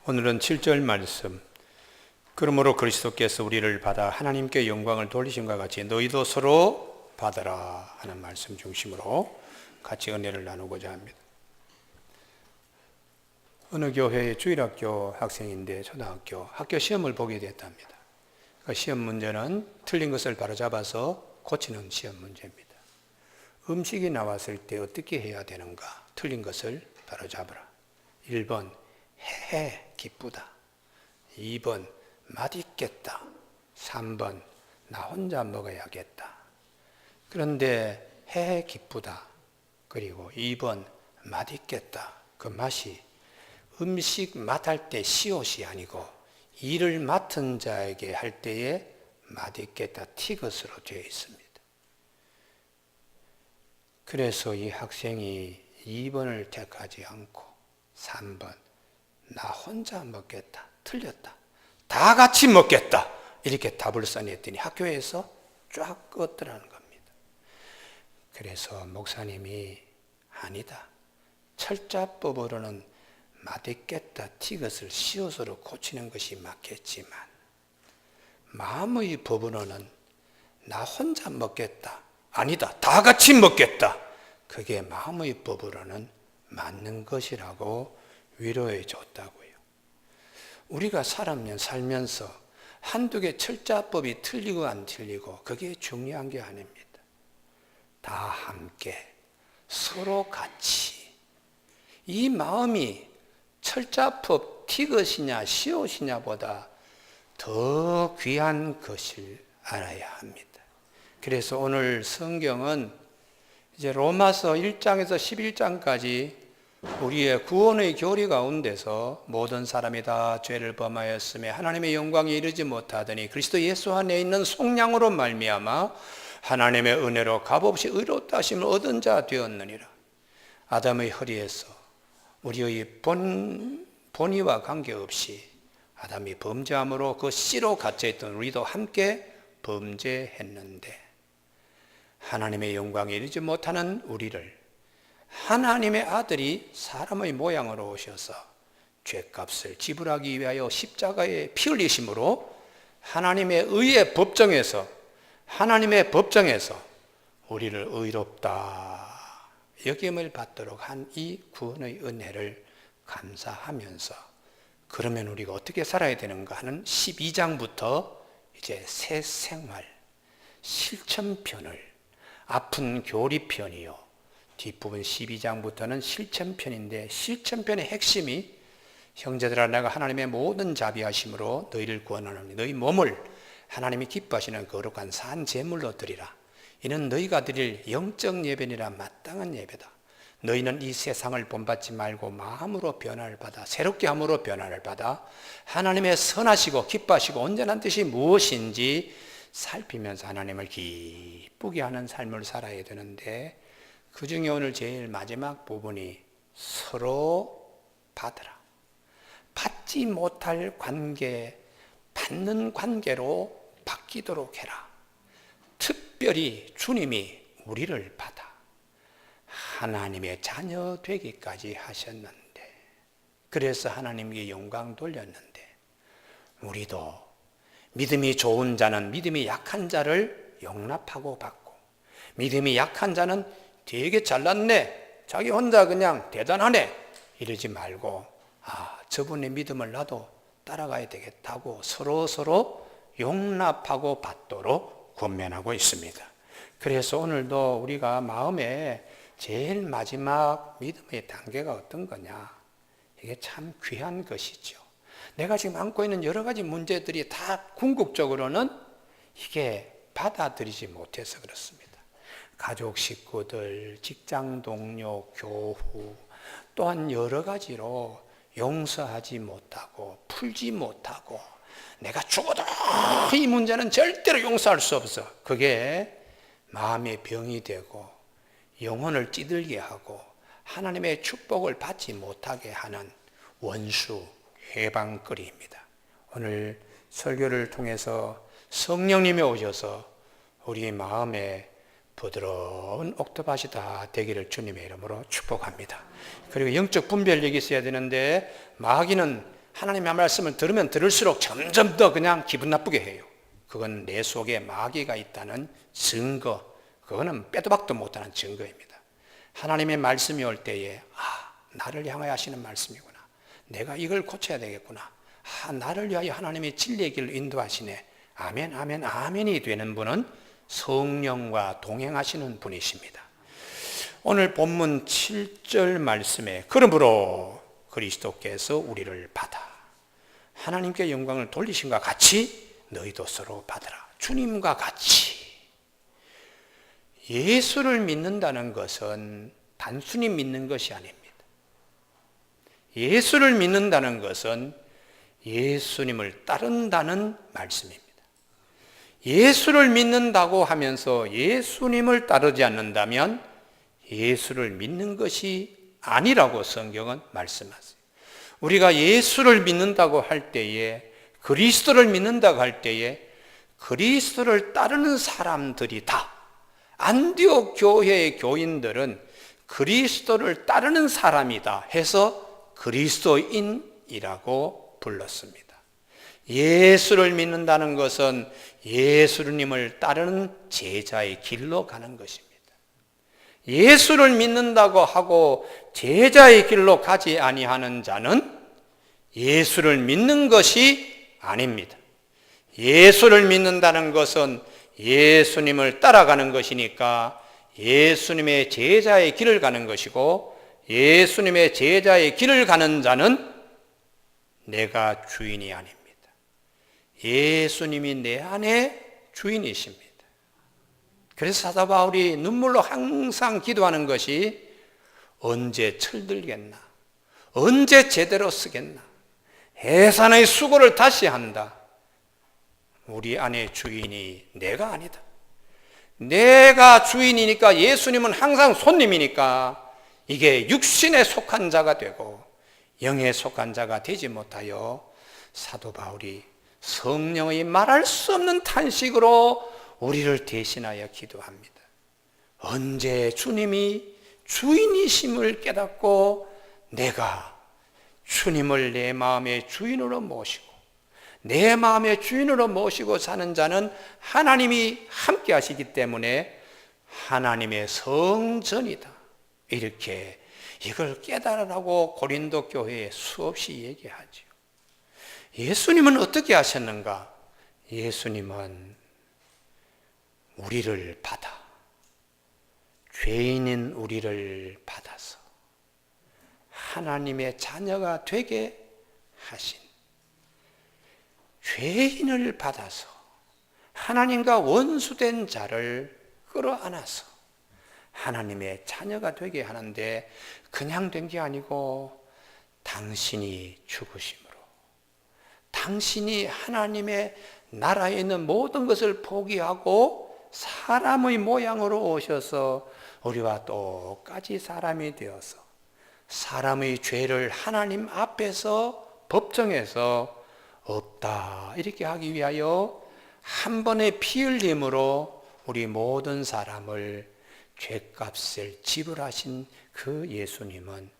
오늘은 7절 말씀. 그러므로 그리스도께서 우리를 받아 하나님께 영광을 돌리심과 같이 너희도 서로 받아라 하는 말씀 중심으로 같이 은혜를 나누고자 합니다. 어느 교회의 주일학교 학생인데 초등학교 학교 시험을 보게 됐답니다. 그 시험 문제는 틀린 것을 바로잡아서 고치는 시험 문제입니다. 음식이 나왔을 때 어떻게 해야 되는가? 틀린 것을 바로잡으라. 1번 해 기쁘다. 2번 맛있겠다. 3번 나 혼자 먹어야겠다. 그런데 해 기쁘다. 그리고 2번 맛있겠다. 그 맛이 음식 맛할 때 시옷이 아니고 일을 맡은 자에게 할 때에 맛있겠다 티것으로 되어 있습니다. 그래서 이 학생이 2번을 택하지 않고 3번 나 혼자 먹겠다. 틀렸다. 다 같이 먹겠다. 이렇게 답을 써냈더니 학교에서 쫙 껐더라는 겁니다. 그래서 목사님이 아니다. 철자법으로는 맛있겠다 티것을 시옷으로 고치는 것이 맞겠지만 마음의 법으로는 나 혼자 먹겠다. 아니다. 다 같이 먹겠다. 그게 마음의 법으로는 맞는 것이라고 위로해 줬다고요. 우리가 살면서 한두 개 철자법이 틀리고 안 틀리고 그게 중요한 게 아닙니다. 다 함께 서로 같이 이 마음이 철자법 티것이냐 시옷이냐보다 더 귀한 것을 알아야 합니다. 그래서 오늘 성경은 이제 로마서 1장에서 11장까지 우리의 구원의 교리 가운데서 모든 사람이 다 죄를 범하였으며 하나님의 영광에 이르지 못하더니 그리스도 예수 안에 있는 속량으로 말미암아 하나님의 은혜로 값없이 의롭다 하심을 얻은 자 되었느니라. 아담의 허리에서 우리의 본의와 관계없이 아담이 범죄함으로 그 씨로 갇혀있던 우리도 함께 범죄했는데 하나님의 영광에 이르지 못하는 우리를 하나님의 아들이 사람의 모양으로 오셔서 죄값을 지불하기 위하여 십자가에 피 흘리심으로 하나님의 의의 법정에서 우리를 의롭다 여김을 받도록 한 이 구원의 은혜를 감사하면서 그러면 우리가 어떻게 살아야 되는가 하는 12장부터 이제 새 생활 실천편을 아픈 교리편이요 뒷부분 12장부터는 실천편인데 실천편의 핵심이 형제들아 내가 하나님의 모든 자비하심으로 너희를 구원하노니 너희 몸을 하나님이 기뻐하시는 거룩한 산 제물로 드리라. 이는 너희가 드릴 영적 예배니라 마땅한 예배다. 너희는 이 세상을 본받지 말고 마음으로 변화를 받아 새롭게 함으로 변화를 받아 하나님의 선하시고 기뻐하시고 온전한 뜻이 무엇인지 살피면서 하나님을 기쁘게 하는 삶을 살아야 되는데 그 중에 오늘 제일 마지막 부분이 서로 받으라. 받지 못할 관계, 받는 관계로 바뀌도록 해라. 특별히 주님이 우리를 받아 하나님의 자녀 되기까지 하셨는데 그래서 하나님께 영광 돌렸는데 우리도 믿음이 좋은 자는 믿음이 약한 자를 용납하고 받고 믿음이 약한 자는 되게 잘났네 자기 혼자 그냥 대단하네 이러지 말고 저분의 믿음을 나도 따라가야 되겠다고 서로 용납하고 받도록 권면하고 있습니다. 그래서 오늘도 우리가 마음에 제일 마지막 믿음의 단계가 어떤 거냐 이게 참 귀한 것이죠. 내가 지금 안고 있는 여러 가지 문제들이 다 궁극적으로는 이게 받아들이지 못해서 그렇습니다. 가족 식구들, 직장 동료, 교후 또한 여러 가지로 용서하지 못하고 풀지 못하고 내가 죽어도 이 문제는 절대로 용서할 수 없어. 그게 마음의 병이 되고 영혼을 찌들게 하고 하나님의 축복을 받지 못하게 하는 원수 해방거리입니다. 오늘 설교를 통해서 성령님이 오셔서 우리 마음에 부드러운 옥토밭이 다 되기를 주님의 이름으로 축복합니다. 그리고 영적 분별력이 있어야 되는데 마귀는 하나님의 말씀을 들으면 들을수록 점점 더 그냥 기분 나쁘게 해요. 그건 내 속에 마귀가 있다는 증거, 그거는 빼도 박도 못하는 증거입니다. 하나님의 말씀이 올 때에 나를 향하여 하시는 말씀이구나, 내가 이걸 고쳐야 되겠구나, 나를 위하여 하나님의 진리의 길로 인도하시네, 아멘 아멘 아멘이 되는 분은 성령과 동행하시는 분이십니다. 오늘 본문 7절 말씀에 그러므로 그리스도께서 우리를 받아 하나님께 영광을 돌리심과 같이 너희도 서로 받으라. 주님과 같이. 예수를 믿는다는 것은 단순히 믿는 것이 아닙니다. 예수를 믿는다는 것은 예수님을 따른다는 말씀입니다. 예수를 믿는다고 하면서 예수님을 따르지 않는다면 예수를 믿는 것이 아니라고 성경은 말씀하세요. 우리가 예수를 믿는다고 할 때에, 그리스도를 믿는다고 할 때에 그리스도를 따르는 사람들이 다, 안디옥 교회의 교인들은 그리스도를 따르는 사람이다 해서 그리스도인이라고 불렀습니다. 예수를 믿는다는 것은 예수님을 따르는 제자의 길로 가는 것입니다. 예수를 믿는다고 하고 제자의 길로 가지 아니하는 자는 예수를 믿는 것이 아닙니다. 예수를 믿는다는 것은 예수님을 따라가는 것이니까 예수님의 제자의 길을 가는 것이고, 예수님의 제자의 길을 가는 자는 내가 주인이 아닙니다. 예수님이 내 안에 주인이십니다. 그래서 사도 바울이 눈물로 항상 기도하는 것이 언제 철들겠나, 언제 제대로 쓰겠나, 해산의 수고를 다시 한다. 우리 안에 주인이 내가 아니다. 내가 주인이니까 예수님은 항상 손님이니까 이게 육신에 속한 자가 되고 영에 속한 자가 되지 못하여 사도 바울이 성령의 말할 수 없는 탄식으로 우리를 대신하여 기도합니다. 언제 주님이 주인이심을 깨닫고 내가 주님을 내 마음의 주인으로 모시고 내 마음의 주인으로 모시고 사는 자는 하나님이 함께 하시기 때문에 하나님의 성전이다, 이렇게 이걸 깨달으라고 고린도 교회에 수없이 얘기하죠. 예수님은 어떻게 하셨는가? 예수님은 우리를 받아, 죄인인 우리를 받아서 하나님의 자녀가 되게 하신, 죄인을 받아서 하나님과 원수된 자를 끌어안아서 하나님의 자녀가 되게 하는데, 그냥 된 게 아니고 당신이 죽으심으로, 당신이 하나님의 나라에 있는 모든 것을 포기하고 사람의 모양으로 오셔서 우리와 똑같이 사람이 되어서 사람의 죄를 하나님 앞에서 법정에서 없다 이렇게 하기 위하여 한 번의 피 흘림으로 우리 모든 사람을 죄값을 지불하신 그 예수님은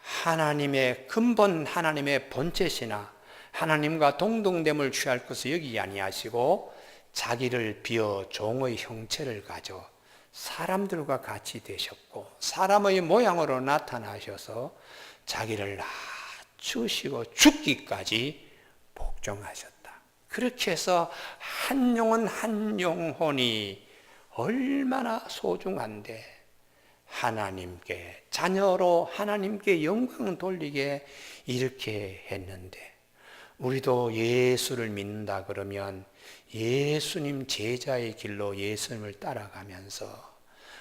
하나님의 근본, 하나님의 본체시나 하나님과 동등됨을 취할 것을 여기지 아니하시고 자기를 비어 종의 형체를 가져 사람들과 같이 되셨고 사람의 모양으로 나타나셔서 자기를 낮추시고 죽기까지 복종하셨다. 그렇게 해서 한 영혼 한 영혼이 얼마나 소중한데 하나님께 자녀로 하나님께 영광 돌리게 이렇게 했는데, 우리도 예수를 믿는다 그러면 예수님 제자의 길로 예수님을 따라가면서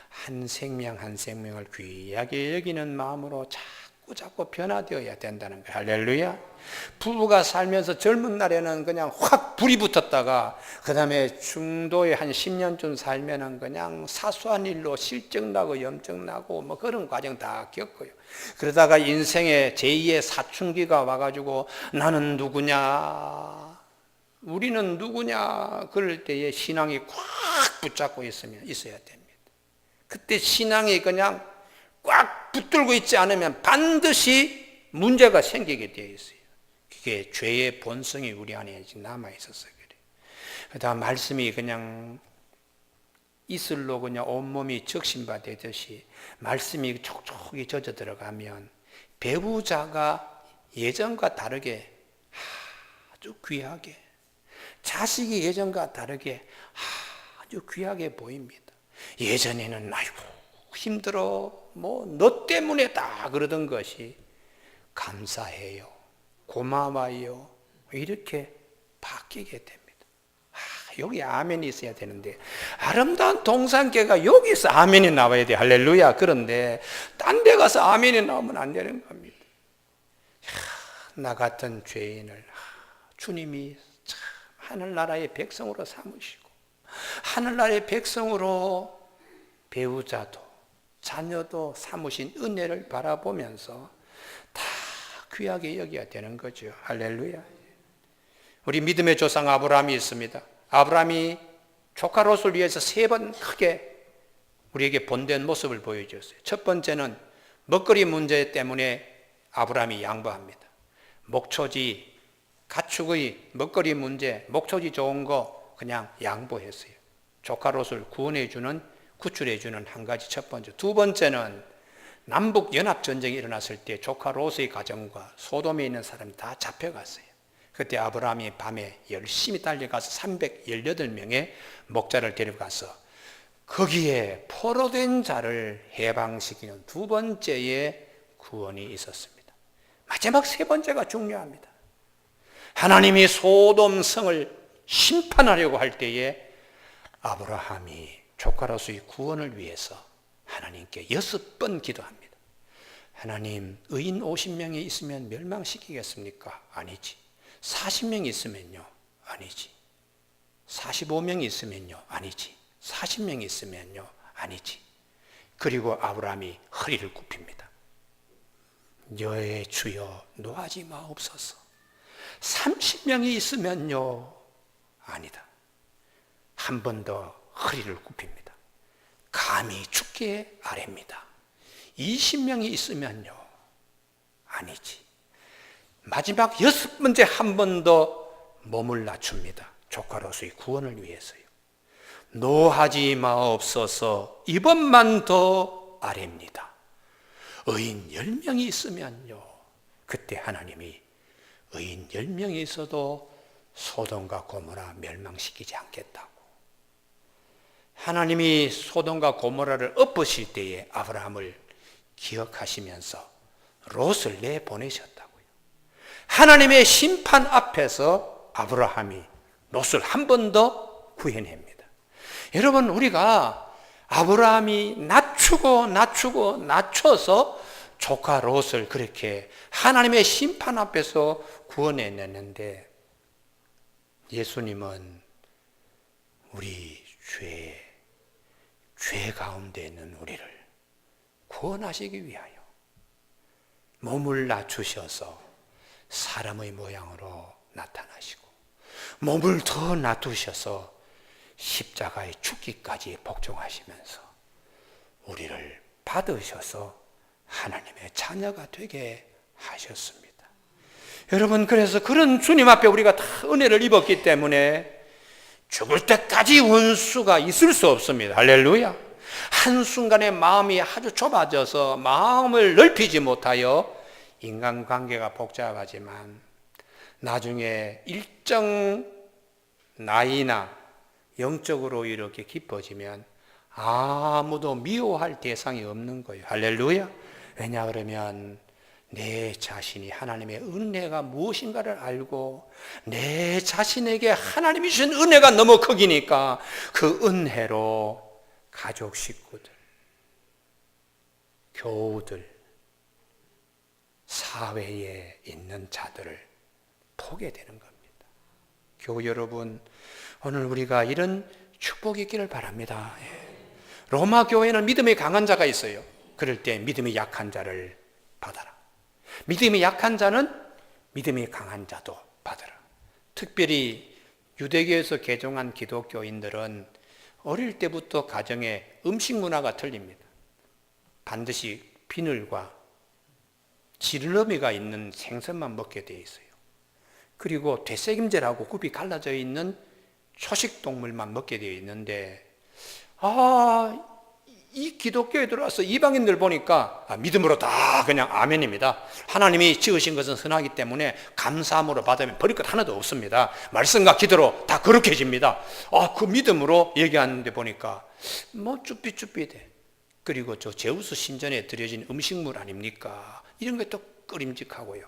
한 생명 한 생명을 귀하게 여기는 마음으로 자꾸 변화되어야 된다는 거예요. 할렐루야. 부부가 살면서 젊은 날에는 그냥 확 불이 붙었다가 그 다음에 중도에 한 10년쯤 살면은 그냥 사소한 일로 실증나고 염증나고 뭐 그런 과정 다 겪어요. 그러다가 인생의 제2의 사춘기가 와가지고 나는 누구냐, 우리는 누구냐, 그럴 때에 신앙이 꽉 붙잡고 있어야 됩니다. 그때 신앙이 그냥 꽉 붙들고 있지 않으면 반드시 문제가 생기게 되어 있어요. 이게 죄의 본성이 우리 안에 남아 있었어요. 그다음 말씀이 그냥 이슬로 그냥 온몸이 적신바되듯이 말씀이 촉촉히 젖어 들어가면 배우자가 예전과 다르게 아주 귀하게, 자식이 예전과 다르게 아주 귀하게 보입니다. 예전에는 아이고 힘들어 뭐 너 때문에 다 그러던 것이 감사해요, 고마워요 이렇게 바뀌게 됩니다. 여기 아멘이 있어야 되는데 아름다운 동산계가 여기서 아멘이 나와야 돼. 할렐루야. 그런데 딴 데 가서 아멘이 나오면 안 되는 겁니다. 나 같은 죄인을 주님이 참 하늘나라의 백성으로 삼으시고 하늘나라의 백성으로 배우자도 자녀도 삼으신 은혜를 바라보면서 다 귀하게 여겨야 되는 거죠. 할렐루야. 우리 믿음의 조상 아브라함이 있습니다. 아브라함이 조카 롯을 위해서 3번 크게 우리에게 본된 모습을 보여줬어요. 첫 번째는 먹거리 문제 때문에 아브라함이 양보합니다. 목초지, 가축의 먹거리 문제, 목초지 좋은 거 그냥 양보했어요. 조카 롯을 구원해주는, 구출해주는 한 가지 첫 번째. 두 번째는 남북 연합전쟁이 일어났을 때 조카 롯의 가정과 소돔에 있는 사람이 다 잡혀갔어요. 그때 아브라함이 밤에 열심히 달려가서 318명의 목자를 데려가서 거기에 포로된 자를 해방시키는 두 번째의 구원이 있었습니다. 마지막 세 번째가 중요합니다. 하나님이 소돔 성을 심판하려고 할 때에 아브라함이 조카로서의 구원을 위해서 하나님께 6번 기도합니다. 하나님, 의인 50명이 있으면 멸망시키겠습니까? 아니지. 40명이 있으면요? 아니지. 45명이 있으면요? 아니지. 40명이 있으면요? 아니지. 그리고 아브라함이 허리를 굽힙니다. 여의 주여 노하지 마옵소서. 30명이 있으면요? 아니다. 한 번 더 허리를 굽힙니다. 감히 죽게 아뢰입니다. 20명이 있으면요? 아니지. 마지막 6번째 한 번 더 몸을 낮춥니다. 조카로서의 구원을 위해서요. 노하지 마옵소서. 이번만 더 아뢰입니다. 의인 10명이 있으면요. 그때 하나님이 의인 10명이 있어도 소돔과 고모라 멸망시키지 않겠다고. 하나님이 소돔과 고모라를 엎으실 때에 아브라함을 기억하시면서 롯을 내보내셨다고요. 하나님의 심판 앞에서 아브라함이 롯을 한 번 더 구해냅니다. 여러분, 우리가 아브라함이 낮춰서 조카 롯을 그렇게 하나님의 심판 앞에서 구원해냈는데, 예수님은 우리 죄 가운데 있는 우리를 구원하시기 위하여 몸을 낮추셔서 사람의 모양으로 나타나시고, 몸을 더 낮추셔서 십자가의 죽기까지 복종하시면서 우리를 받으셔서 하나님의 자녀가 되게 하셨습니다. 여러분, 그래서 그런 주님 앞에 우리가 다 은혜를 입었기 때문에 죽을 때까지 원수가 있을 수 없습니다. 할렐루야. 한순간에 마음이 아주 좁아져서 마음을 넓히지 못하여 인간관계가 복잡하지만 나중에 일정 나이나 영적으로 이렇게 깊어지면 아무도 미워할 대상이 없는 거예요. 할렐루야. 왜냐 그러면 내 자신이 하나님의 은혜가 무엇인가를 알고 내 자신에게 하나님이 주신 은혜가 너무 크기니까 그 은혜로 가족 식구들, 교우들, 사회에 있는 자들을 보게 되는 겁니다. 교우 여러분, 오늘 우리가 이런 축복이 있기를 바랍니다. 로마 교회는 믿음이 강한 자가 있어요. 그럴 때 믿음이 약한 자를 받아라. 믿음이 약한 자는 믿음이 강한 자도 받아라. 특별히 유대교에서 개종한 기독교인들은 어릴 때부터 가정에 음식 문화가 틀립니다. 반드시 비늘과 지느러미가 있는 생선만 먹게 되어 있어요. 그리고 되새김질하고 굽이 갈라져 있는 초식 동물만 먹게 되어 있는데, 이 기독교에 들어와서 이방인들 보니까 믿음으로 다 그냥 아멘입니다. 하나님이 지으신 것은 선하기 때문에 감사함으로 받으면 버릴 것 하나도 없습니다. 말씀과 기도로 다 거룩해집니다. 그 믿음으로 얘기하는데 보니까 뭐 쭈삣쭈삣해. 그리고 저 제우스 신전에 드려진 음식물 아닙니까? 이런 것도 꺼림직하고요.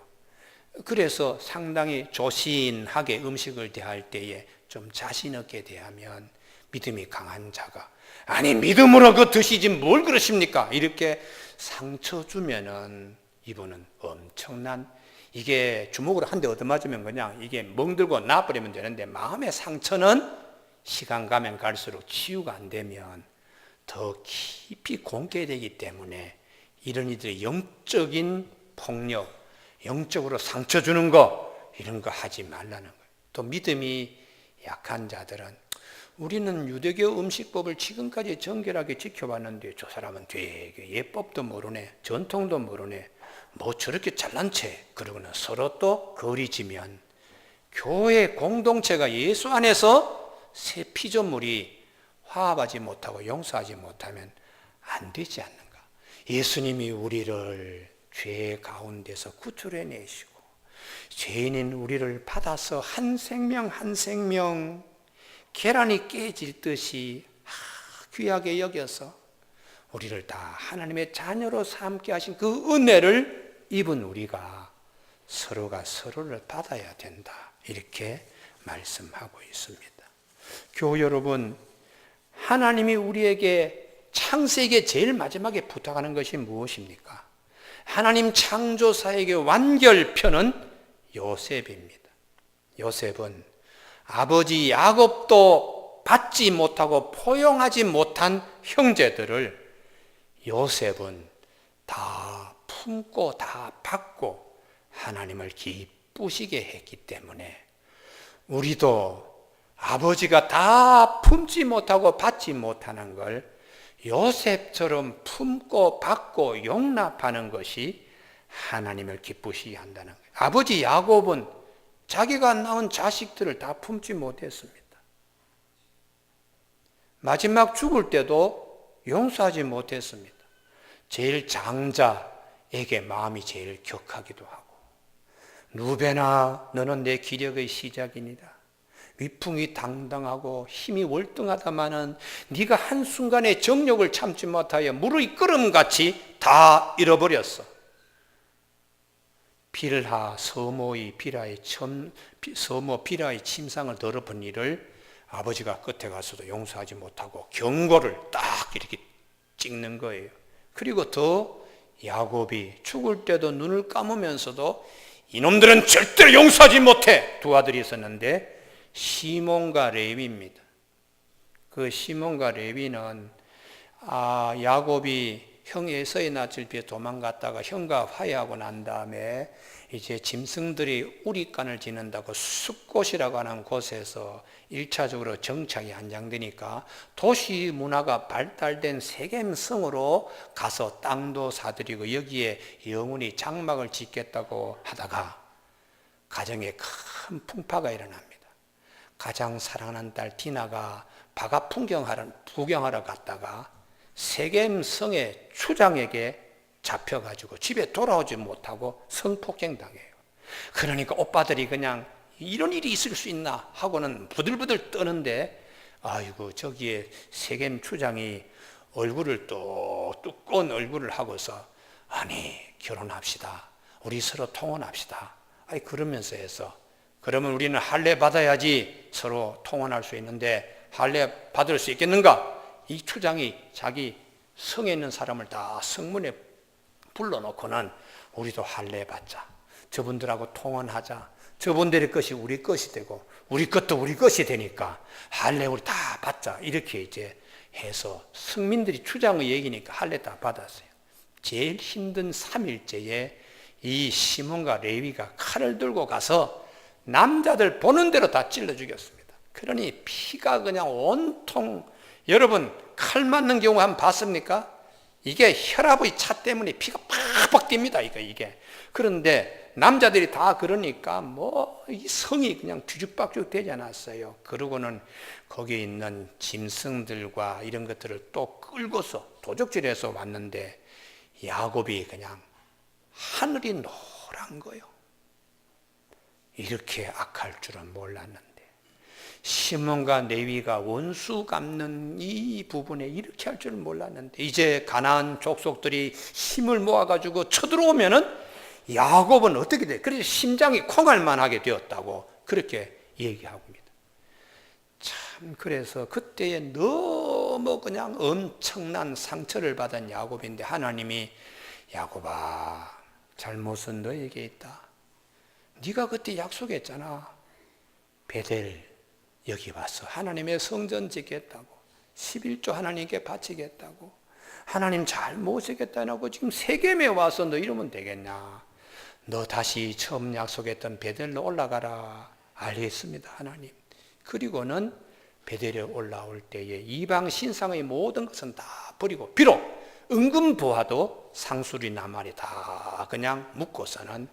그래서 상당히 조신하게 음식을 대할 때에 좀 자신 있게 대하면 믿음이 강한 자가, 아니 믿음으로 그거 드시지 뭘 그러십니까? 이렇게 상처 주면은 이분은 엄청난, 이게 주먹으로 한 대 얻어맞으면 그냥 이게 멍들고 나버리면 되는데, 마음의 상처는 시간 가면 갈수록 치유가 안 되면 더 깊이 공개되기 때문에 이런 이들의 영적인 폭력, 영적으로 상처 주는 거, 이런 거 하지 말라는 거예요. 또 믿음이 약한 자들은, 우리는 유대교 음식법을 지금까지 정결하게 지켜봤는데 저 사람은 되게 예법도 모르네, 전통도 모르네, 뭐 저렇게 잘난 채, 그러고는 서로 또 거리지면 교회 공동체가 예수 안에서 새 피조물이 화합하지 못하고 용서하지 못하면 안 되지 않는가? 예수님이 우리를 죄 가운데서 구출해내시고 죄인인 우리를 받아서 한 생명 한 생명 계란이 깨질 듯이 귀하게 여겨서 우리를 다 하나님의 자녀로 삼게 하신 그 은혜를 입은 우리가 서로가 서로를 받아야 된다, 이렇게 말씀하고 있습니다. 교우 여러분, 하나님이 우리에게 창세기에 제일 마지막에 부탁하는 것이 무엇입니까? 하나님 창조사에게 완결편은 요셉입니다. 요셉은 아버지 야곱도 받지 못하고 포용하지 못한 형제들을 요셉은 다 품고 다 받고 하나님을 기쁘시게 했기 때문에 우리도 아버지가 다 품지 못하고 받지 못하는 걸 요셉처럼 품고 받고 용납하는 것이 하나님을 기쁘시게 한다는 거예요. 아버지 야곱은 자기가 낳은 자식들을 다 품지 못했습니다. 마지막 죽을 때도 용서하지 못했습니다. 제일 장자에게 마음이 제일 격하기도 하고, 루벤아 너는 내 기력의 시작이니라. 위풍이 당당하고 힘이 월등하다마는 네가 한순간에 정욕을 참지 못하여 무르익 끓음같이 다 잃어버렸어. 빌하 서모의 서모 빌하의 침상을 더럽힌 일을 아버지가 끝에 가서도 용서하지 못하고 경고를 딱 이렇게 찍는 거예요. 그리고 더 야곱이 죽을 때도 눈을 감으면서도 이놈들은 절대로 용서하지 못해. 두 아들이 있었는데 시몬과 레위입니다. 그 시몬과 레위는 야곱이 형 에서의 낯을 피해 도망갔다가 형과 화해하고 난 다음에 이제 짐승들이 우리간을 지는다고 숲곳이라고 하는 곳에서 1차적으로 정착이 한장되니까 도시 문화가 발달된 세겜성으로 가서 땅도 사들이고 여기에 영원히 장막을 짓겠다고 하다가 가정에 큰 풍파가 일어납니다. 가장 사랑하는 딸 디나가 바가 구경하러 갔다가 세겜성의 추장에게 잡혀가지고 집에 돌아오지 못하고 성폭행당해요. 그러니까 오빠들이 그냥 이런 일이 있을 수 있나 하고는 부들부들 떠는데, 아이고 저기에 세겜 추장이 얼굴을 또 두꺼운 얼굴을 하고서 아니 결혼합시다, 우리 서로 통혼합시다, 그러면서 해서 그러면 우리는 할례 받아야지 서로 통혼할 수 있는데 할례 받을 수 있겠는가? 이 추장이 자기 성에 있는 사람을 다 성문에 불러놓고는 우리도 할례 받자, 저분들하고 통혼하자, 저분들의 것이 우리 것이 되고 우리 것도 우리 것이 되니까 할례 우리 다 받자, 이렇게 이제 해서 성민들이 추장의 얘기니까 할례 다 받았어요. 제일 힘든 3일째에 이 시몬과 레위가 칼을 들고 가서 남자들 보는 대로 다 찔러 죽였습니다. 그러니 피가 그냥 온통, 여러분 칼 맞는 경우 한번 봤습니까? 이게 혈압의 차 때문에 피가 팍팍 뜁니다. 이게. 그런데 남자들이 다 그러니까 이 성이 그냥 뒤죽박죽 되지 않았어요. 그러고는 거기에 있는 짐승들과 이런 것들을 또 끌고서 도적질해서 왔는데 야곱이 그냥 하늘이 노란 거요. 이렇게 악할 줄은 몰랐는데 시몬과 레위가 원수 갚는 이 부분에 이렇게 할 줄은 몰랐는데 이제 가나안 족속들이 힘을 모아가지고 쳐들어오면은 야곱은 어떻게 돼? 그래서 심장이 콩알만 하게 되었다고 그렇게 얘기하고 있습니다. 참 그래서 그때에 너무 그냥 엄청난 상처를 받은 야곱인데 하나님이 야곱아 잘못은 너에게 있다. 네가 그때 약속했잖아. 베델 여기 와서 하나님의 성전 짓겠다고 11조 하나님께 바치겠다고 하나님 잘 모시겠다고 지금 세겜에 와서 너 이러면 되겠냐. 너 다시 처음 약속했던 베델로 올라가라. 알겠습니다 하나님. 그리고는 베델에 올라올 때에 이방 신상의 모든 것은 다 버리고 비록 은금 부하도 상수리 나말이 다 그냥 묶고서는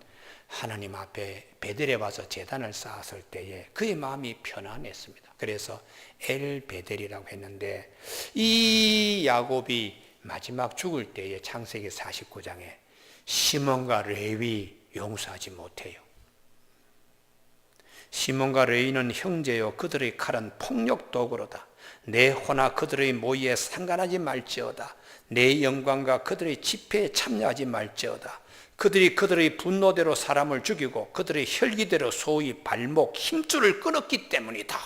하나님 앞에 베델에 와서 제단을 쌓았을 때에 그의 마음이 편안했습니다. 그래서 엘 베델이라고 했는데 이 야곱이 마지막 죽을 때에 창세기 49장에 시몬과 레위 용서하지 못해요. 시몬과 레위는 형제요 그들의 칼은 폭력 도구로다. 내 호나 그들의 모의에 상관하지 말지어다. 내 영광과 그들의 집회에 참여하지 말지어다. 그들이 그들의 분노대로 사람을 죽이고 그들의 혈기대로 소위 발목 힘줄을 끊었기 때문이다.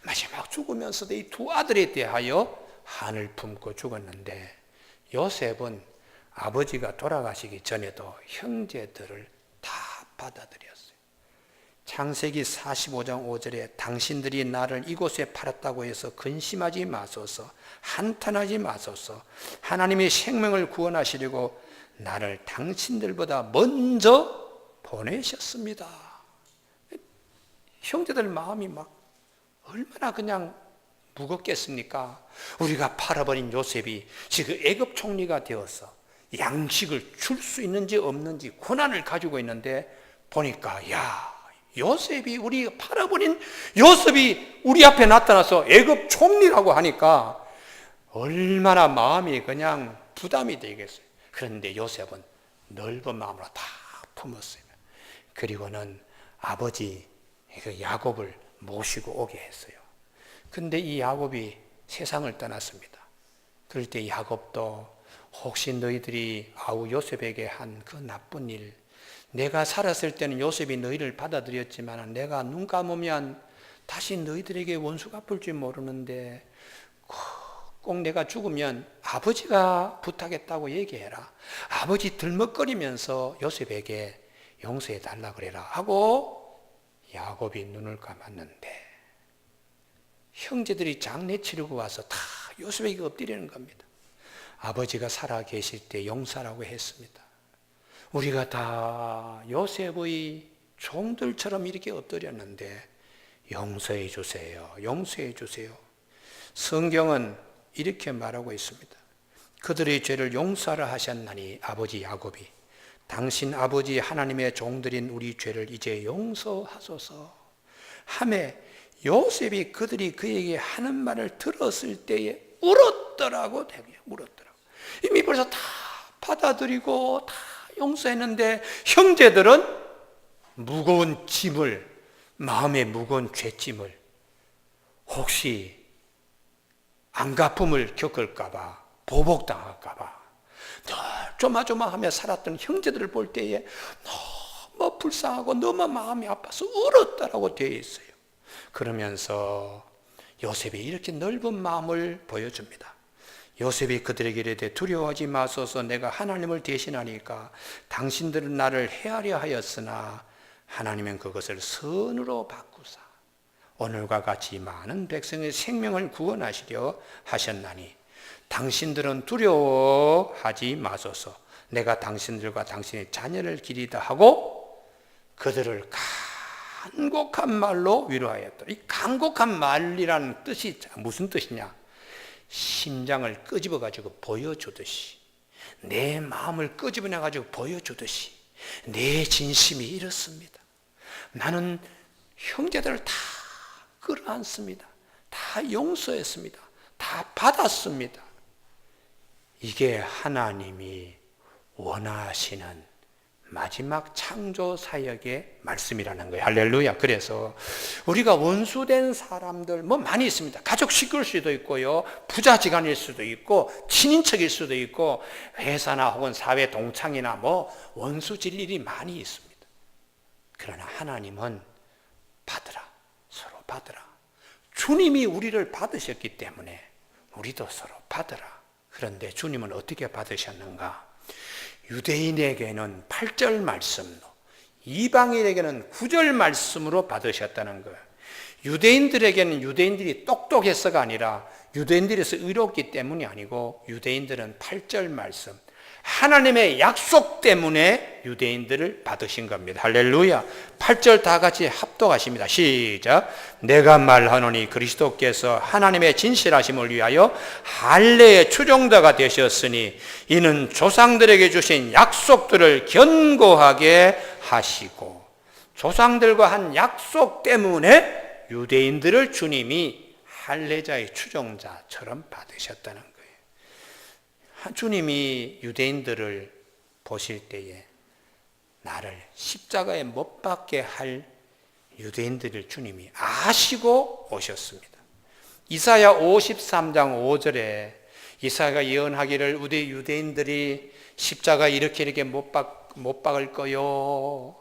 마지막 죽으면서도 이 두 아들에 대하여 한을 품고 죽었는데 요셉은 아버지가 돌아가시기 전에도 형제들을 다 받아들였어요. 창세기 45장 5절에 당신들이 나를 이곳에 팔았다고 해서 근심하지 마소서, 한탄하지 마소서. 하나님이 생명을 구원하시려고 나를 당신들보다 먼저 보내셨습니다. 형제들 마음이 막 얼마나 그냥 무겁겠습니까? 우리가 팔아버린 요셉이 지금 애굽 총리가 되어서 양식을 줄 수 있는지 없는지 고난을 가지고 있는데 보니까 요셉이 우리 팔아버린 요셉이 우리 앞에 나타나서 애굽 총리라고 하니까 얼마나 마음이 그냥 부담이 되겠어요. 그런데 요셉은 넓은 마음으로 다 품었어요. 그리고는 아버지 야곱을 모시고 오게 했어요. 근데 이 야곱이 세상을 떠났습니다. 그럴 때 야곱도 혹시 너희들이 요셉에게 한 그 나쁜 일, 내가 살았을 때는 요셉이 너희를 받아들였지만 내가 눈 감으면 다시 너희들에게 원수 갚을지 모르는데 꼭 내가 죽으면 아버지가 부탁했다고 얘기해라. 아버지 들먹거리면서 요셉에게 용서해 달라 그래라 하고 야곱이 눈을 감았는데 형제들이 장례 치르고 와서 다 요셉에게 엎드리는 겁니다. 아버지가 살아 계실 때 용서라고 했습니다. 우리가 다 요셉의 종들처럼 이렇게 엎드렸는데 용서해 주세요. 용서해 주세요. 성경은 이렇게 말하고 있습니다. 그들의 죄를 용서하라 하셨나니 아버지 야곱이 당신 아버지 하나님의 종들인 우리 죄를 이제 용서하소서 하매 요셉이 그들이 그에게 하는 말을 들었을 때에 울었더라고. 울었더라고. 이미 벌써 다 받아들이고 다 용서했는데 형제들은 무거운 짐을, 마음의 무거운 죄짐을 혹시 안갚음을 겪을까봐, 보복당할까봐 늘 조마조마하며 살았던 형제들을 볼 때에 너무 불쌍하고 너무 마음이 아파서 울었다라고 되어 있어요. 그러면서 요셉이 이렇게 넓은 마음을 보여줍니다. 요셉이 그들에게 이르되 두려워하지 마소서. 내가 하나님을 대신하니까 당신들은 나를 해하려 하였으나 하나님은 그것을 선으로 바꾸사 오늘과 같이 많은 백성의 생명을 구원하시려 하셨나니 당신들은 두려워하지 마소서. 내가 당신들과 당신의 자녀를 기리다 하고 그들을 간곡한 말로 위로하였다. 이 간곡한 말이라는 뜻이 무슨 뜻이냐? 심장을 끄집어 가지고 보여주듯이 내 마음을 끄집어내가지고 보여주듯이 내 진심이 이렇습니다. 나는 형제들을 다 끌어안습니다. 다 용서했습니다. 다 받았습니다. 이게 하나님이 원하시는 마지막 창조 사역의 말씀이라는 거예요. 할렐루야. 그래서 우리가 원수된 사람들 많이 있습니다. 가족 식구일 수도 있고요, 부자지간일 수도 있고, 친인척일 수도 있고, 회사나 혹은 사회 동창이나 원수질 일이 많이 있습니다. 그러나 하나님은 받으라, 서로 받으라. 주님이 우리를 받으셨기 때문에 우리도 서로 받으라. 그런데 주님은 어떻게 받으셨는가? 유대인에게는 8절 말씀로, 이방인에게는 9절 말씀으로 받으셨다는 거예요. 유대인들에게는 유대인들이 똑똑해서가 아니라 유대인들에서 의롭기 때문이 아니고, 유대인들은 8절 말씀, 하나님의 약속 때문에 유대인들을 받으신 겁니다. 할렐루야. 8절 다 같이 합독하십니다. 시작. 내가 말하노니 그리스도께서 하나님의 진실하심을 위하여 할례의 추종자가 되셨으니 이는 조상들에게 주신 약속들을 견고하게 하시고, 조상들과 한 약속 때문에 유대인들을 주님이 할례자의 추종자처럼 받으셨다는 거예요. 주님이 유대인들을 보실 때에 나를 십자가에 못 박게 할 유대인들을 주님이 아시고 오셨습니다. 이사야 53장 5절에 이사야가 예언하기를 우리 유대인들이 십자가에 이렇게 못 박을 거요.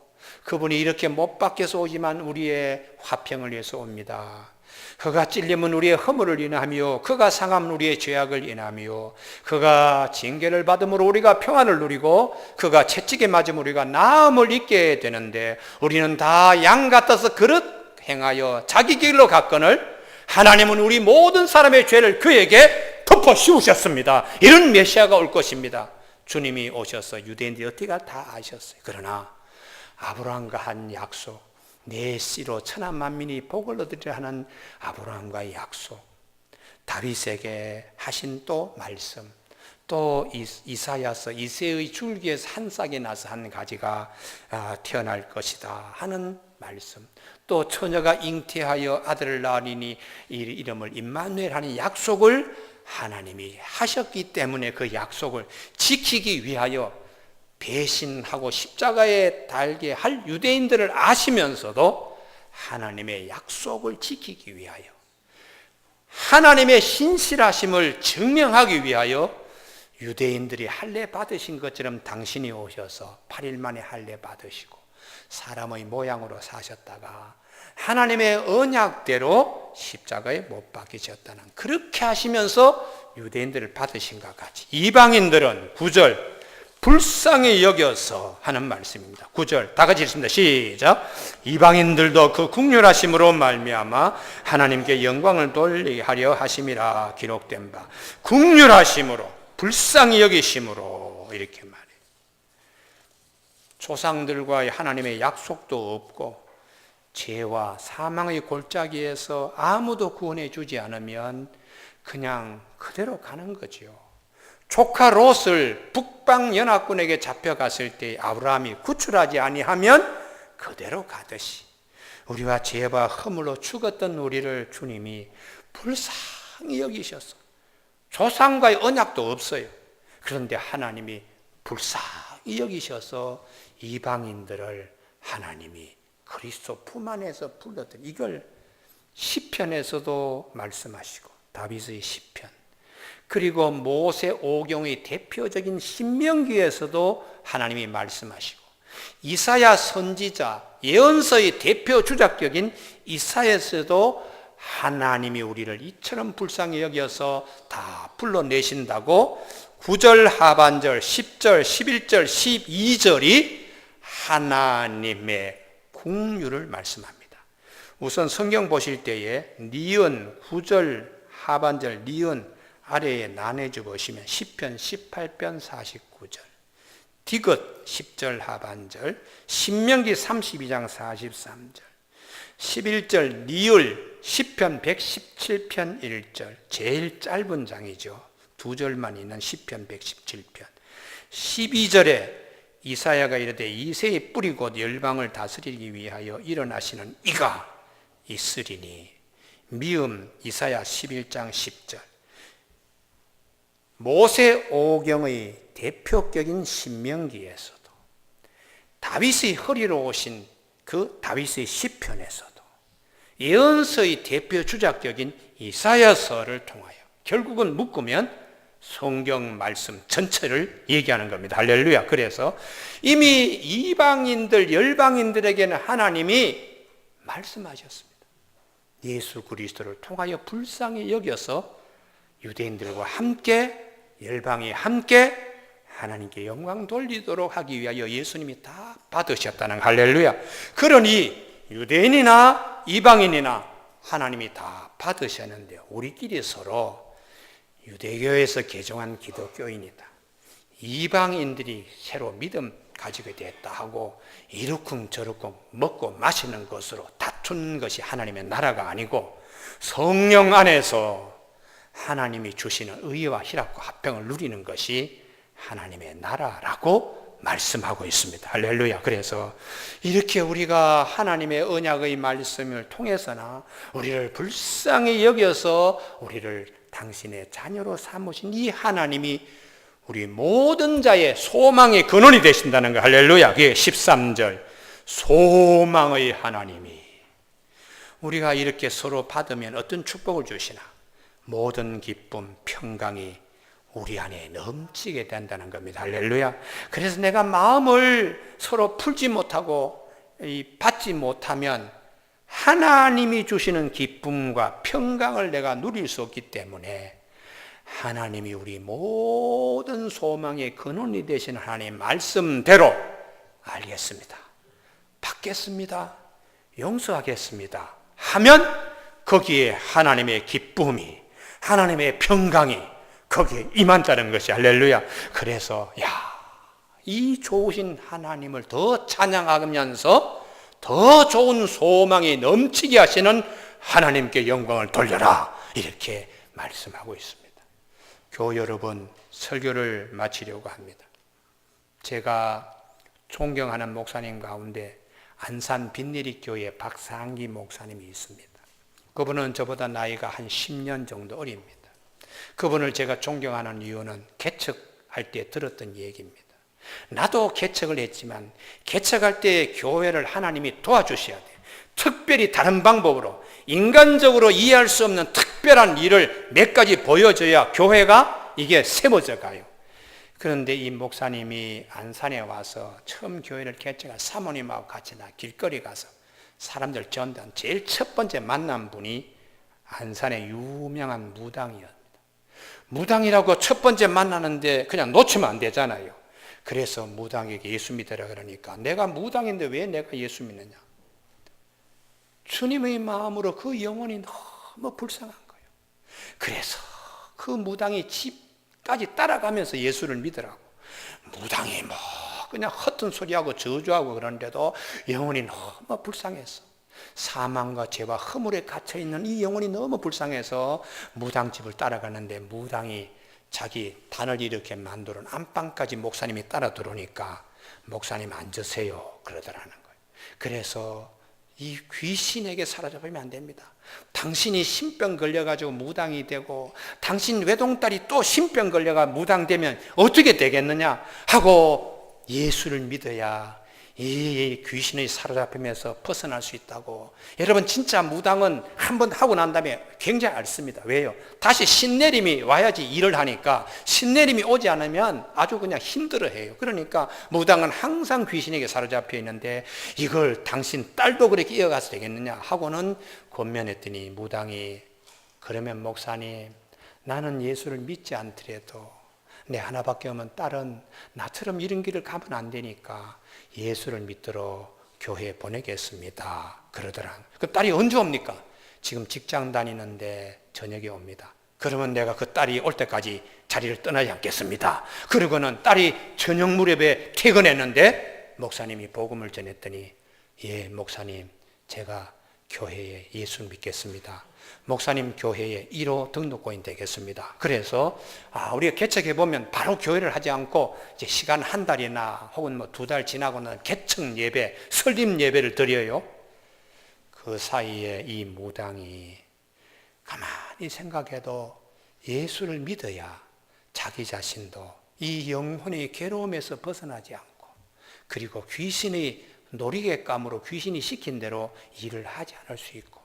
그분이 이렇게 못 박혀서 오지만 우리의 화평을 위해서 옵니다. 그가 찔림은 우리의 허물을 인하며 그가 상함은 우리의 죄악을 인하며 그가 징계를 받음으로 우리가 평안을 누리고 그가 채찍에 맞음으로 우리가 나음을 입게 되는데 우리는 다 양 같아서 그릇 행하여 자기 길로 갔거늘 하나님은 우리 모든 사람의 죄를 그에게 덮어 씌우셨습니다. 이런 메시아가 올 것입니다. 주님이 오셔서 유대인들이 어떻게 다 아셨어요. 그러나 아브라함과 한 약속, 내 씨로 천하 만민이 복을 얻으리라 하는 아브라함과의 약속, 다윗에게 하신 또 말씀, 또 이사야서 이새의 줄기에서 한 싹이 나서 한 가지가 태어날 것이다 하는 말씀, 또 처녀가 잉태하여 아들을 낳으리니 이름을 임마누엘 하는 약속을 하나님이 하셨기 때문에 그 약속을 지키기 위하여 배신하고 십자가에 달게 할 유대인들을 아시면서도 하나님의 약속을 지키기 위하여, 하나님의 신실하심을 증명하기 위하여 유대인들이 할례 받으신 것처럼 당신이 오셔서 8일 만에 할례 받으시고 사람의 모양으로 사셨다가 하나님의 언약대로 십자가에 못 박히셨다는, 그렇게 하시면서 유대인들을 받으신 것 같이 이방인들은 9절 불쌍히 여겨서 하는 말씀입니다. 9절 다 같이 읽습니다. 시작. 이방인들도 그 긍휼하심으로 말미암아 하나님께 영광을 돌리게 하려 하심이라 기록된 바, 긍휼하심으로 불쌍히 여기심으로 이렇게 말해요. 조상들과의 하나님의 약속도 없고 죄와 사망의 골짜기에서 아무도 구원해 주지 않으면 그냥 그대로 가는 거죠. 조카 롯을 북방 연합군에게 잡혀갔을 때 아브라함이 구출하지 아니하면 그대로 가듯이 우리와 죄와 허물로 죽었던 우리를 주님이 불쌍히 여기셔서, 조상과의 언약도 없어요. 그런데 하나님이 불쌍히 여기셔서 이방인들을 하나님이 그리스도 품 안에서 불렀던, 이걸 시편에서도 말씀하시고 다윗의 시편, 그리고 모세 오경의 대표적인 신명기에서도 하나님이 말씀하시고 이사야 선지자 예언서의 대표 주작격인 이사야에서도 하나님이 우리를 이처럼 불쌍히 여겨서 다 불러내신다고 9절 하반절 10절 11절 12절이 하나님의 긍휼을 말씀합니다. 우선 성경 보실 때에 니은 9절 하반절 니은 아래에 나눠줘 보시면 시편 18편 49절, 디귿 10절 하반절, 신명기 32장 43절, 11절 니을 시편 117편 1절, 제일 짧은 장이죠. 2절만 있는 시편 117편, 12절에 이사야가 이르되 이새의 뿌리 곧 열방을 다스리기 위하여 일어나시는 이가 있으리니. 미음 이사야 11장 10절. 모세 오경의 대표격인 신명기에서도, 다윗의 허리로 오신 그 다윗의 시편에서도, 예언서의 대표 주작격인 이사야서를 통하여 결국은 묶으면 성경 말씀 전체를 얘기하는 겁니다. 할렐루야. 그래서 이미 이방인들, 열방인들에게는 하나님이 말씀하셨습니다. 예수 그리스도를 통하여 불쌍히 여겨서 유대인들과 함께, 열방이 함께 하나님께 영광 돌리도록 하기 위하여 예수님이 다 받으셨다는, 할렐루야. 그러니 유대인이나 이방인이나 하나님이 다 받으셨는데, 우리끼리 서로 유대교에서 개종한 기독교인이다, 이방인들이 새로 믿음 가지게 됐다 하고 이러쿵 저러쿵 먹고 마시는 것으로 다툰 것이 하나님의 나라가 아니고, 성령 안에서 하나님이 주시는 의와 희락과 화평을 누리는 것이 하나님의 나라라고 말씀하고 있습니다. 할렐루야. 그래서 이렇게 우리가 하나님의 언약의 말씀을 통해서나 우리를 불쌍히 여겨서 우리를 당신의 자녀로 삼으신 이 하나님이 우리 모든 자의 소망의 근원이 되신다는 거. 할렐루야. 그게 13절 소망의 하나님이, 우리가 이렇게 서로 받으면 어떤 축복을 주시나? 모든 기쁨, 평강이 우리 안에 넘치게 된다는 겁니다. 할렐루야. 그래서 내가 마음을 서로 풀지 못하고 받지 못하면 하나님이 주시는 기쁨과 평강을 내가 누릴 수 없기 때문에, 하나님이 우리 모든 소망의 근원이 되신 하나님의 말씀대로 알겠습니다, 받겠습니다, 용서하겠습니다 하면 거기에 하나님의 기쁨이, 하나님의 평강이 거기에 임한다는 것이, 할렐루야. 그래서 이 좋으신 하나님을 더 찬양하면서 더 좋은 소망이 넘치게 하시는 하나님께 영광을 돌려라, 이렇게 말씀하고 있습니다. 교우 여러분, 설교를 마치려고 합니다. 제가 존경하는 목사님 가운데 안산 빈내리교회 박상기 목사님이 있습니다. 그분은 저보다 나이가 한 10년 정도 어립니다. 그분을 제가 존경하는 이유는 개척할 때 들었던 얘기입니다. 나도 개척을 했지만 개척할 때 교회를 하나님이 도와주셔야 돼. 특별히 다른 방법으로, 인간적으로 이해할 수 없는 특별한 일을 몇 가지 보여줘야 교회가 이게 세워져 가요. 그런데 이 목사님이 안산에 와서 처음 교회를 개척한 사모님하고 같이 길거리 가서 사람들 전단 제일 첫 번째 만난 분이 안산의 유명한 무당이었습니다. 무당이라고 첫 번째 만나는데 그냥 놓치면 안 되잖아요. 그래서 무당에게 예수 믿으라 그러니까, 내가 무당인데 왜 내가 예수 믿느냐? 주님의 마음으로 그 영혼이 너무 불쌍한 거예요. 그래서 그 무당이 집까지 따라가면서 예수를 믿으라고. 무당이 그냥 헛된 소리하고 저주하고 그러는데도 영혼이 너무 불쌍해서, 사망과 죄와 허물에 갇혀있는 이 영혼이 너무 불쌍해서 무당집을 따라가는데, 무당이 자기 단을 이렇게 만들어 안방까지 목사님이 따라 들어오니까 목사님 앉으세요 그러더라는 거예요. 그래서 이 귀신에게 사로잡히면 안 됩니다. 당신이 신병 걸려가지고 무당이 되고 당신 외동딸이 또 신병 걸려가 무당되면 어떻게 되겠느냐 하고 예수를 믿어야 이 귀신의 사로잡힘에서 벗어날 수 있다고. 여러분, 진짜 무당은 한번 하고 난 다음에 굉장히 앓습니다. 왜요? 다시 신내림이 와야지 일을 하니까, 신내림이 오지 않으면 아주 그냥 힘들어해요. 그러니까 무당은 항상 귀신에게 사로잡혀 있는데, 이걸 당신 딸도 그렇게 이어가서 되겠느냐 하고는 권면했더니 무당이, 그러면 목사님, 나는 예수를 믿지 않더라도 내 하나밖에 없는 딸은 나처럼 이런 길을 가면 안 되니까 예수를 믿도록 교회에 보내겠습니다 그러더라. 그 딸이 언제 옵니까? 지금 직장 다니는데 저녁에 옵니다. 그러면 내가 그 딸이 올 때까지 자리를 떠나지 않겠습니다. 그러고는 딸이 저녁 무렵에 퇴근했는데 목사님이 복음을 전했더니, 예 목사님, 제가 교회에 예수 믿겠습니다. 목사님 교회에 1호 등록고인 되겠습니다. 그래서 우리가 개척해 보면 바로 교회를 하지 않고 이제 시간 한 달이나 혹은 뭐 2달 지나고는 개척 예배, 설립 예배를 드려요. 그 사이에 이 무당이 가만히 생각해도 예수를 믿어야 자기 자신도 이 영혼의 괴로움에서 벗어나지 않고, 그리고 귀신의 놀이객감으로 귀신이 시킨 대로 일을 하지 않을 수 있고,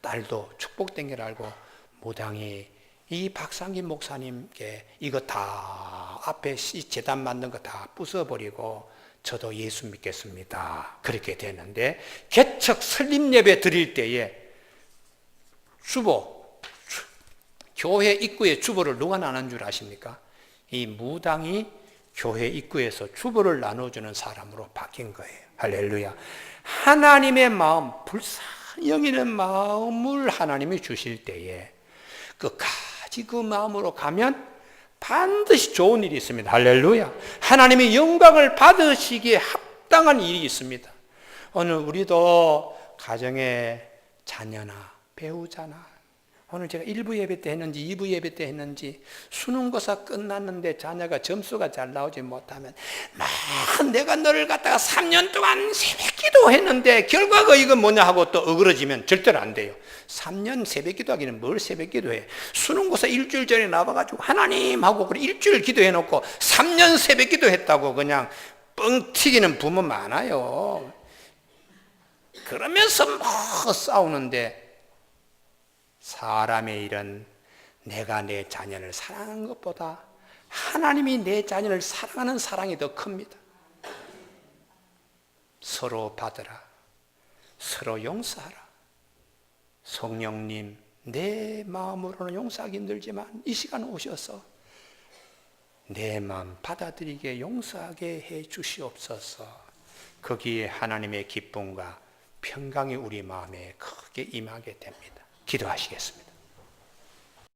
딸도 축복된 걸 알고 무당이 이 박상긴 목사님께 이거 다 앞에 제단 만든 거 다 부숴버리고 저도 예수 믿겠습니다. 그렇게 되는데, 개척 설립 예배 드릴 때에 교회 입구에 주보를 누가 나눈 줄 아십니까? 이 무당이 교회 입구에서 주보를 나눠주는 사람으로 바뀐 거예요. 할렐루야. 하나님의 마음, 불쌍히 여기는 마음을 하나님이 주실 때에 끝까지 그 마음으로 가면 반드시 좋은 일이 있습니다. 할렐루야. 하나님의 영광을 받으시기에 합당한 일이 있습니다. 오늘 우리도 가정에 자녀나 배우자나, 오늘 제가 1부 예배 때 했는지 2부 예배 때 했는지 수능고사 끝났는데 자녀가 점수가 잘 나오지 못하면 내가 너를 갖다가 3년 동안 새벽기도 했는데 결과가 이건 뭐냐 하고 또 어그러지면 절대로 안 돼요. 3년 새벽기도 하기는 뭘 새벽기도 해. 수능고사 일주일 전에 나와가지고 하나님 하고 그래 일주일 기도해놓고 3년 새벽기도 했다고 그냥 뻥 튀기는 부모 많아요. 그러면서 막 싸우는데, 사람의 일은 내가 내 자녀를 사랑하는 것보다 하나님이 내 자녀를 사랑하는 사랑이 더 큽니다. 서로 받으라. 서로 용서하라. 성령님, 내 마음으로는 용서하기 힘들지만 이 시간 오셔서 내 마음 받아들이게 용서하게 해 주시옵소서. 거기에 하나님의 기쁨과 평강이 우리 마음에 크게 임하게 됩니다. 기도하시겠습니다.